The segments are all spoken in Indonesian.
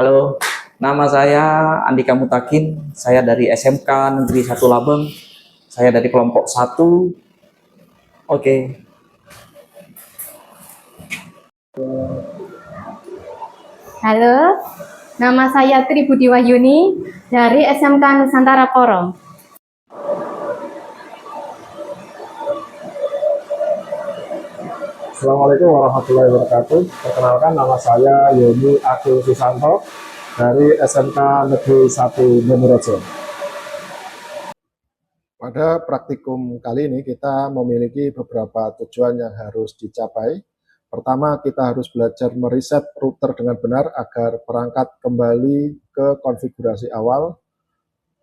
Halo, nama saya Andika Mutakin. Saya dari SMK Negeri 1 Labeng. Saya dari kelompok 1. Oke. Halo, nama saya Tri Budi Wahyuni dari SMK Nusantara Porong. Assalamualaikum warahmatullahi wabarakatuh. Perkenalkan, nama saya Yoni Akil Susanto dari SMK Negeri 1 Bomurejo. Pada praktikum kali ini kita memiliki beberapa tujuan yang harus dicapai. Pertama, kita harus belajar meriset router dengan benar agar perangkat kembali ke konfigurasi awal.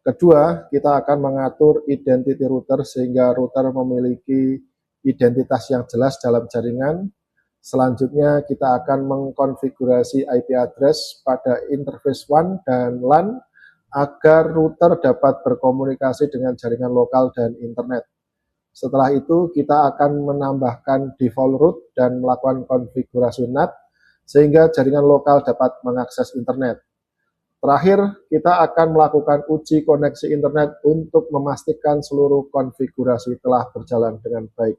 Kedua, kita akan mengatur identity router sehingga router memiliki identitas yang jelas dalam jaringan. Selanjutnya kita akan mengkonfigurasi IP address pada interface WAN dan LAN agar router dapat berkomunikasi dengan jaringan lokal dan internet. Setelah itu kita akan menambahkan default route dan melakukan konfigurasi NAT sehingga jaringan lokal dapat mengakses internet. Terakhir, kita akan melakukan uji koneksi internet untuk memastikan seluruh konfigurasi telah berjalan dengan baik.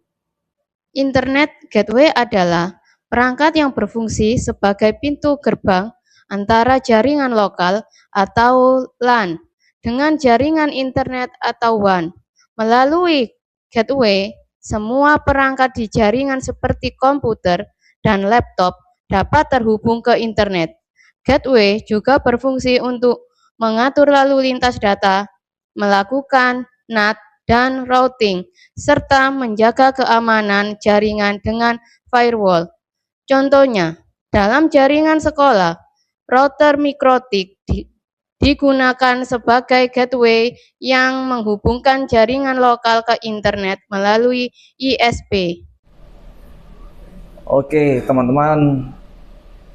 Internet Gateway adalah perangkat yang berfungsi sebagai pintu gerbang antara jaringan lokal atau LAN dengan jaringan internet atau WAN. Melalui gateway, semua perangkat di jaringan seperti komputer dan laptop dapat terhubung ke internet. Gateway juga berfungsi untuk mengatur lalu lintas data, melakukan NAT dan routing, serta menjaga keamanan jaringan dengan firewall. Contohnya, dalam jaringan sekolah, router mikrotik digunakan sebagai gateway yang menghubungkan jaringan lokal ke internet melalui ISP. Oke, teman-teman.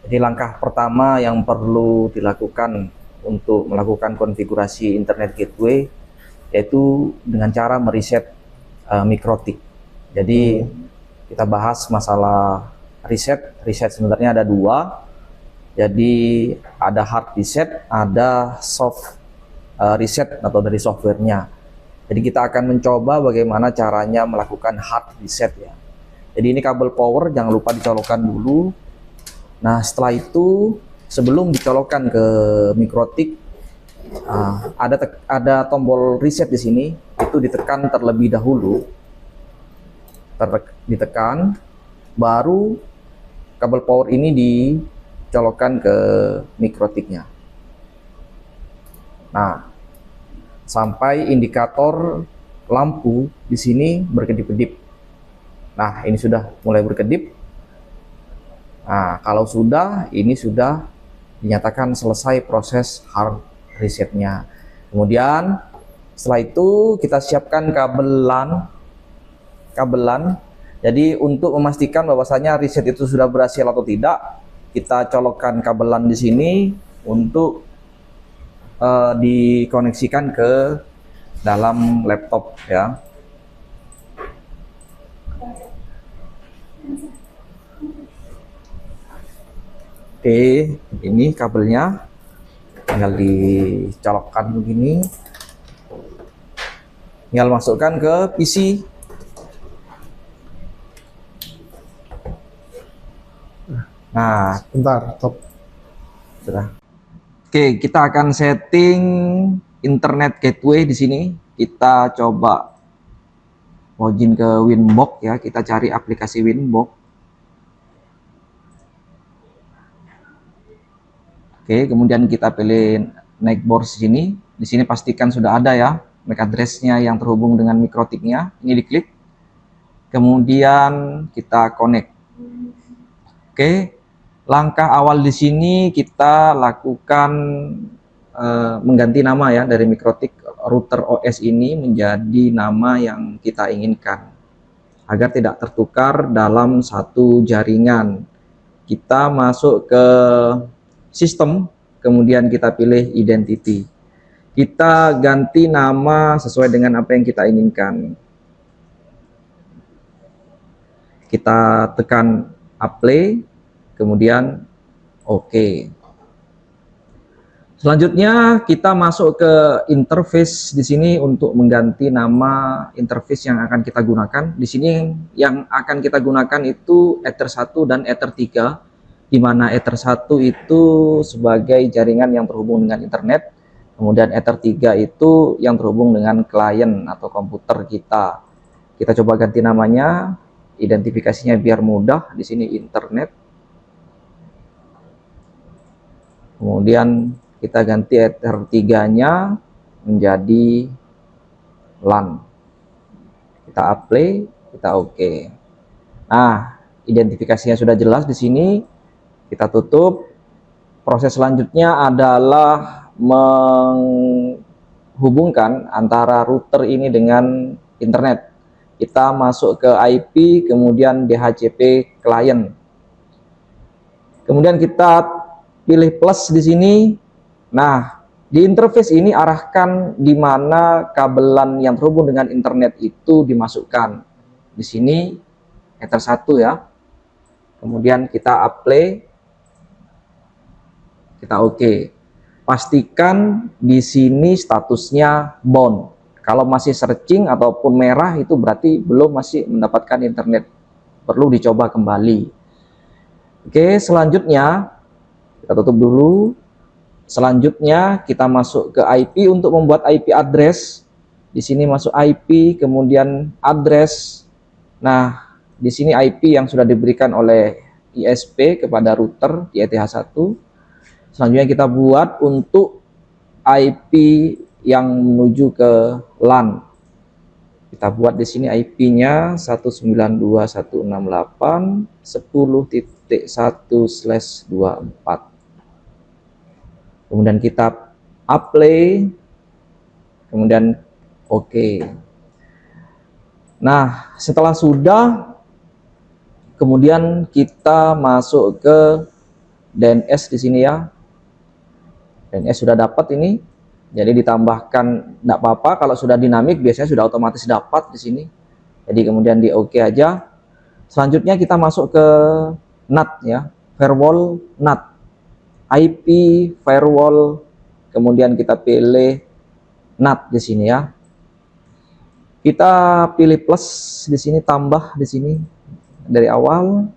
Jadi langkah pertama yang perlu dilakukan untuk melakukan konfigurasi internet gateway yaitu dengan cara meriset mikrotik. Jadi kita bahas masalah riset. Riset sebenarnya ada dua. Jadi ada hard reset, ada soft reset atau dari softwarenya. Jadi kita akan mencoba bagaimana caranya melakukan hard reset ya. Jadi ini kabel power jangan lupa dicolokkan dulu. Nah setelah itu sebelum dicolokkan ke mikrotik ada tombol reset di sini, itu ditekan terlebih dahulu, ditekan, baru kabel power ini dicolokkan ke mikrotiknya. Nah, sampai indikator lampu di sini berkedip-kedip. Nah, ini sudah mulai berkedip. Nah, kalau sudah, ini sudah dinyatakan selesai proses hard resetnya. Kemudian setelah itu kita siapkan kabel LAN. Jadi untuk memastikan bahwasanya reset itu sudah berhasil atau tidak, kita colokkan kabel LAN di sini untuk dikoneksikan ke dalam laptop ya. Oke, ini kabelnya tinggal dicolokkan begini, tinggal masukkan ke PC. Nah, Bentar, stop. sudah. Oke, kita akan setting internet gateway di sini. Kita coba login ke Winbox ya. Kita cari aplikasi Winbox. Oke, kemudian kita pilih Nightboard sini. Di sini pastikan sudah ada ya MAC address-nya yang terhubung dengan mikrotiknya. Ini diklik. Kemudian kita connect. Oke, langkah awal di sini kita lakukan mengganti nama ya dari mikrotik router OS ini menjadi nama yang kita inginkan agar tidak tertukar dalam satu jaringan. Kita masuk ke sistem, kemudian kita pilih identity. Kita ganti nama sesuai dengan apa yang kita inginkan. Kita tekan apply, kemudian OK. Selanjutnya kita masuk ke interface di sini untuk mengganti nama interface yang akan kita gunakan. Di sini yang akan kita gunakan itu Ether 1 dan Ether 3, di mana Ether 1 itu sebagai jaringan yang terhubung dengan internet, kemudian Ether 3 itu yang terhubung dengan klien atau komputer kita. Kita coba ganti namanya, identifikasinya biar mudah. Di sini internet. Kemudian kita ganti Ether 3-nya menjadi LAN. Kita apply, kita oke. Nah, identifikasinya sudah jelas di sini. Kita tutup. Proses selanjutnya adalah menghubungkan antara router ini dengan internet. Kita masuk ke IP, kemudian DHCP client. Kemudian kita pilih plus di sini. Nah, di interface ini arahkan di mana kabelan yang terhubung dengan internet itu dimasukkan. Di sini Ether 1 ya. Kemudian kita apply. Kita oke. Pastikan di sini statusnya bound. Kalau masih searching ataupun merah itu berarti belum masih mendapatkan internet. Perlu dicoba kembali. Oke, selanjutnya kita tutup dulu. Selanjutnya kita masuk ke IP untuk membuat IP address. Di sini masuk IP, kemudian address. Nah, di sini IP yang sudah diberikan oleh ISP kepada router di ETH1. Selanjutnya kita buat untuk IP yang menuju ke LAN. Kita buat di sini IP-nya 192.168.10.1/24. Kemudian kita apply, kemudian oke. Nah, setelah sudah, kemudian kita masuk ke DNS di sini ya. DNS sudah dapat ini, jadi ditambahkan tidak apa-apa. Kalau sudah dinamik biasanya sudah otomatis dapat di sini. Jadi kemudian di oke aja. Selanjutnya kita masuk ke NAT ya, firewall NAT. IP firewall, kemudian kita pilih NAT di sini ya. Kita pilih plus di sini, tambah di sini dari awal.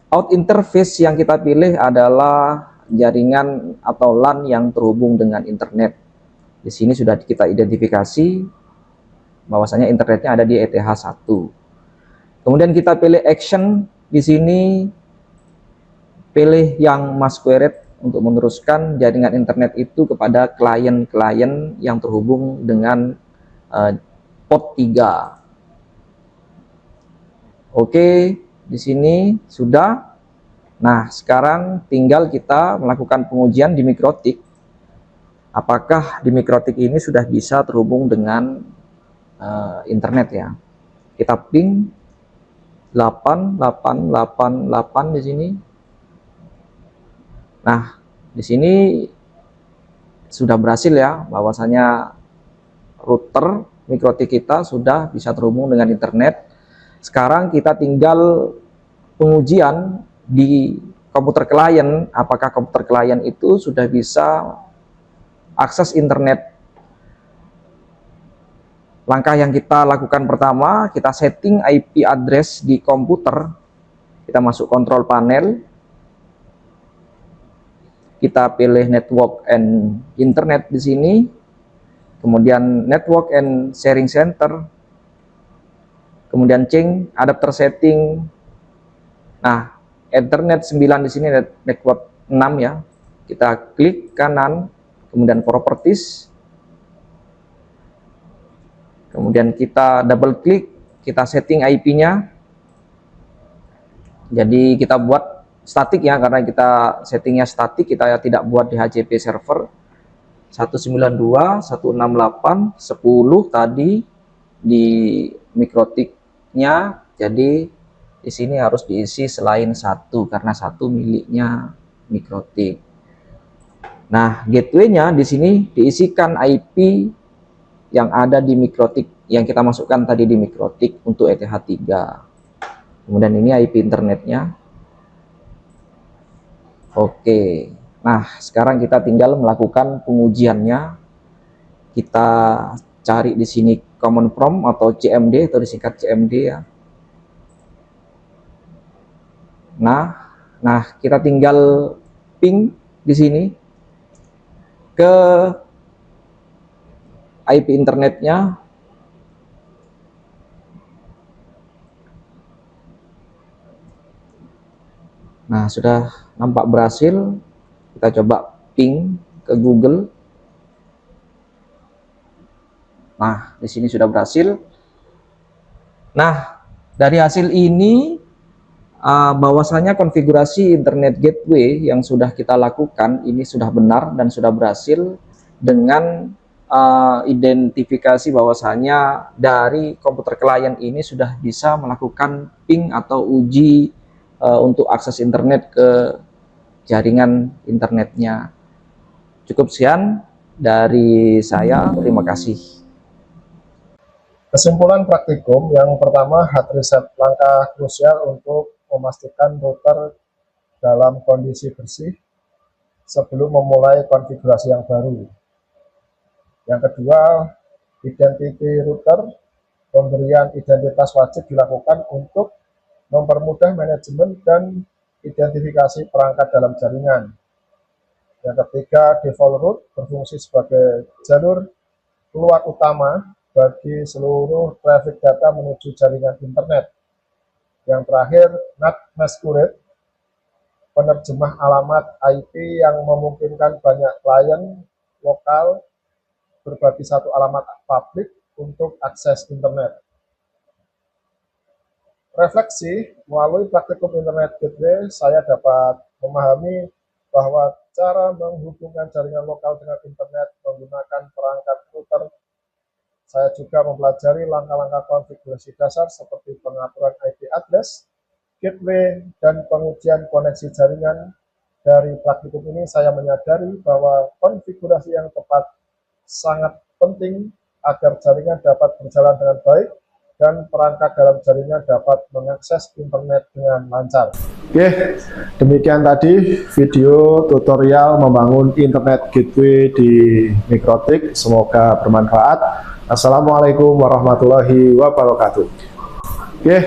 Out interface yang kita pilih adalah jaringan atau LAN yang terhubung dengan internet. Di sini sudah kita identifikasi bahwasanya internetnya ada di ETH1. Kemudian kita pilih action di sini, pilih yang masquerade untuk meneruskan jaringan internet itu kepada klien-klien yang terhubung dengan port 3. Oke, di sini sudah. Nah, sekarang tinggal kita melakukan pengujian di Mikrotik. Apakah di Mikrotik ini sudah bisa terhubung dengan internet ya. Kita ping 8888 di sini. Nah, di sini sudah berhasil ya, bahwasanya router Mikrotik kita sudah bisa terhubung dengan internet. Sekarang kita tinggal pengujian di komputer klien, apakah komputer klien itu sudah bisa akses internet. Langkah yang kita lakukan pertama, kita setting IP address di komputer. Kita masuk control panel. Kita pilih network and internet di sini. Kemudian network and sharing center. Kemudian change adapter setting. Nah, Ethernet 9 di sini, network 6 ya. Kita klik kanan, kemudian properties. Kemudian kita double klik, kita setting IP-nya. Jadi kita buat statik ya, karena kita settingnya statik, kita tidak buat di DHCP server. 192.168.10 tadi di Mikrotiknya. Jadi di sini harus diisi selain 1 karena 1 miliknya Mikrotik. Nah, gateway-nya di sini diisikan IP yang ada di Mikrotik yang kita masukkan tadi di Mikrotik untuk ETH3. Kemudian ini IP internetnya. Oke. Nah, sekarang kita tinggal melakukan pengujiannya. Kita cari di sini command prompt atau CMD atau disingkat CMD ya. Nah, kita tinggal ping di sini ke IP internetnya. Nah, sudah nampak berhasil. Kita coba ping ke Google. Nah, di sini sudah berhasil. Nah, dari hasil ini bahwasanya konfigurasi internet gateway yang sudah kita lakukan ini sudah benar dan sudah berhasil dengan identifikasi bahwasanya dari komputer klien ini sudah bisa melakukan ping atau uji untuk akses internet ke jaringan internetnya. Cukup sekian dari saya, terima kasih. Kesimpulan praktikum yang pertama, hard reset langkah krusial untuk memastikan router dalam kondisi bersih sebelum memulai konfigurasi yang baru. Yang kedua, identity router, pemberian identitas wajib dilakukan untuk mempermudah manajemen dan identifikasi perangkat dalam jaringan. Yang ketiga, default route berfungsi sebagai jalur keluar utama bagi seluruh traffic data menuju jaringan internet. Yang terakhir, NAT masquerade, penerjemah alamat IP yang memungkinkan banyak klien lokal berbagi satu alamat publik untuk akses internet. Refleksi, melalui praktikum internet gateway, saya dapat memahami bahwa cara menghubungkan jaringan lokal dengan internet menggunakan perangkat router. Saya juga mempelajari langkah-langkah konfigurasi dasar seperti pengaturan IP address, gateway, dan pengujian koneksi jaringan. Dari praktikum ini saya menyadari bahwa konfigurasi yang tepat sangat penting agar jaringan dapat berjalan dengan baik dan perangkat dalam jaringan dapat mengakses internet dengan lancar. Oke, demikian tadi video tutorial membangun internet gateway di Mikrotik. Semoga bermanfaat. Assalamualaikum warahmatullahi wabarakatuh. Oke.